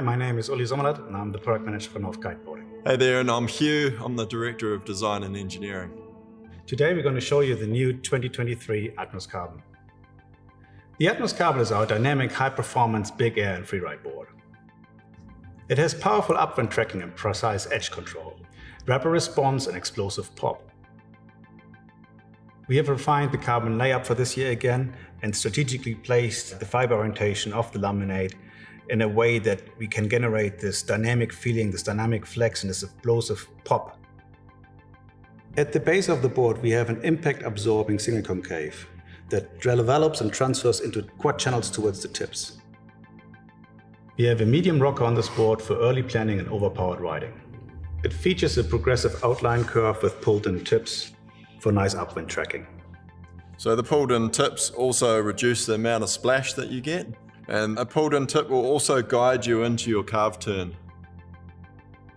Hi, my name is Sommerlatt and I'm the product manager for Kiteboarding. Hey there, and I'm Hugh. I'm the Director of Design and Engineering. Today we're going to show you the new 2023 Atmos Carbon. The Atmos Carbon is our dynamic, high-performance big air and freeride board. It has powerful upwind tracking and precise edge control, rapid response and explosive pop. We have refined the carbon layup for this year again and strategically placed the fiber orientation of the laminate in a way that we can generate this dynamic feeling, this dynamic flex and this explosive pop. At the base of the board, we have an impact-absorbing single concave that develops and transfers into quad channels towards the tips. We have a medium rocker on this board for early planning and overpowered riding. It features a progressive outline curve with pulled-in tips for nice upwind tracking. So the pulled-in tips also reduce the amount of splash that you get, and a pulled-in tip will also guide you into your carve turn.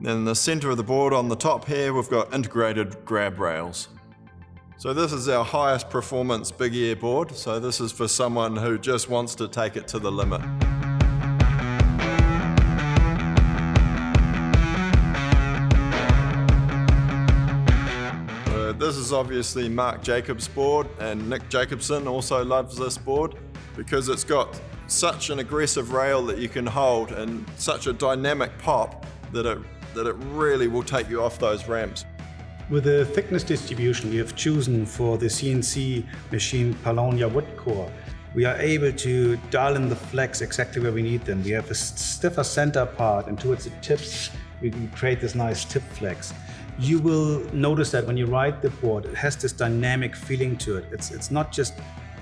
In the center of the board on the top here, we've got integrated grab rails. So this is our highest performance big air board, so this is for someone who just wants to take it to the limit. This is obviously Mark Jacobs' board, and Nick Jacobson also loves this board because it's got such an aggressive rail that you can hold and such a dynamic pop that it really will take you off those ramps. With the thickness distribution we have chosen for the CNC machine Palonia wood core, we are able to dial in the flex exactly where we need them. We have a stiffer center part, and towards the tips we can create this nice tip flex. You will notice that when you ride the board, it has this dynamic feeling to it. It's not just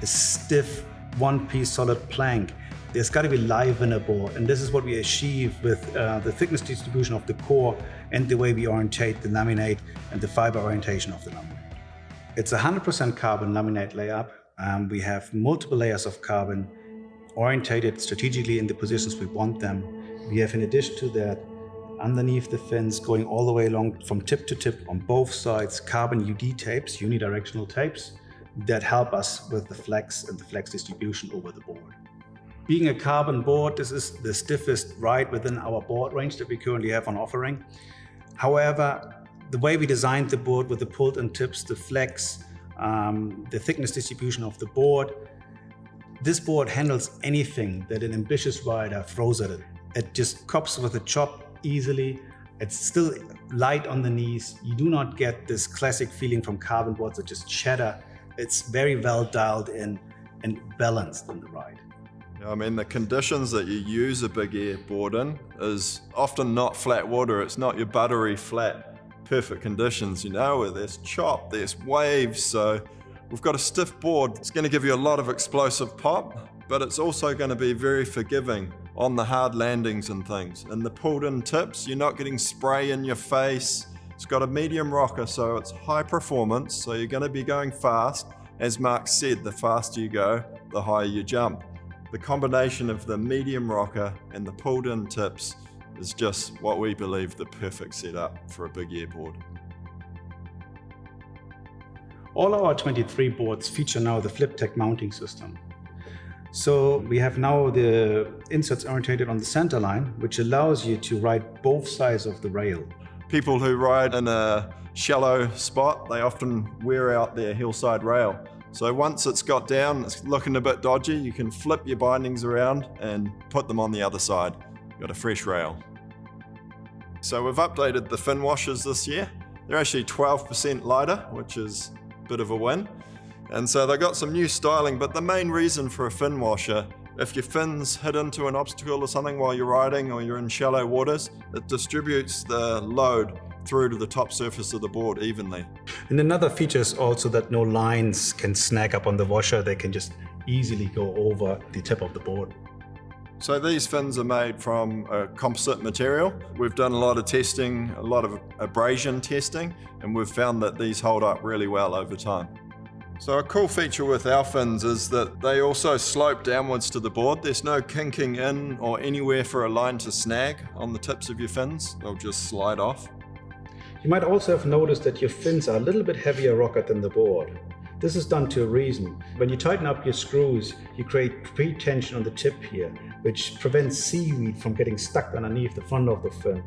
a stiff one-piece solid plank. There's got to be life in a board, and this is what we achieve with the thickness distribution of the core and the way we orientate the laminate and the fiber orientation of the laminate. It's 100% carbon laminate layup. We have multiple layers of carbon orientated strategically in the positions we want them. We have, in addition to that, underneath the fins, going all the way along from tip to tip on both sides, carbon UD tapes, unidirectional tapes, that help us with the flex and the flex distribution over the board. Being a carbon board, this is the stiffest ride within our board range that we currently have on offering. However, the way we designed the board with the pulled-in tips, the flex, the thickness distribution of the board, this board handles anything that an ambitious rider throws at it. It just copes with a chop easily. It's still light on the knees. You do not get this classic feeling from carbon boards that just shatter. It's very well dialed in and balanced in the ride. I mean, the conditions that you use a big air board in is often not flat water. It's not your buttery flat, perfect conditions, where there's chop, there's waves. So we've got a stiff board. It's going to give you a lot of explosive pop, but it's also going to be very forgiving on the hard landings and things. And the pulled-in tips, you're not getting spray in your face. It's got a medium rocker, so it's high performance, so you're going to be going fast. As Mark said, the faster you go, the higher you jump. The combination of the medium rocker and the pulled-in tips is just what we believe the perfect setup for a big air board. All our 23 boards feature now the FlipTech mounting system. So we have now the inserts orientated on the center line, which allows you to ride both sides of the rail. People who ride in a shallow spot, they often wear out their hillside rail. So once it's got down, it's looking a bit dodgy, you can flip your bindings around and put them on the other side. You've got a fresh rail. So we've updated the fin washers this year. They're actually 12% lighter, which is a bit of a win. And so they got some new styling, but the main reason for a fin washer, if your fins hit into an obstacle or something while you're riding or you're in shallow waters, it distributes the load through to the top surface of the board evenly. And another feature is also that no lines can snag up on the washer. They can just easily go over the tip of the board. So these fins are made from a composite material. We've done a lot of testing, a lot of abrasion testing, and we've found that these hold up really well over time. So a cool feature with our fins is that they also slope downwards to the board. There's no kinking in or anywhere for a line to snag on the tips of your fins. They'll just slide off. You might also have noticed that your fins are a little bit heavier rockered than the board. This is done to a reason. When you tighten up your screws, you create pre-tension on the tip here, which prevents seaweed from getting stuck underneath the front of the fin.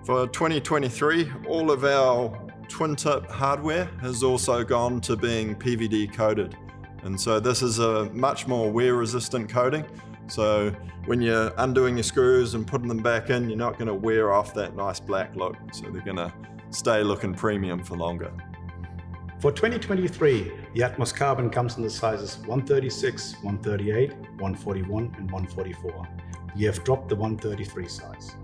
For 2023, all of our twin tip hardware has also gone to being PVD coated. And so this is a much more wear resistant coating. So when you're undoing your screws and putting them back in, you're not going to wear off that nice black look. So they're going to stay looking premium for longer. For 2023, the Atmos Carbon comes in the sizes 136, 138, 141 and 144. We have dropped the 133 size.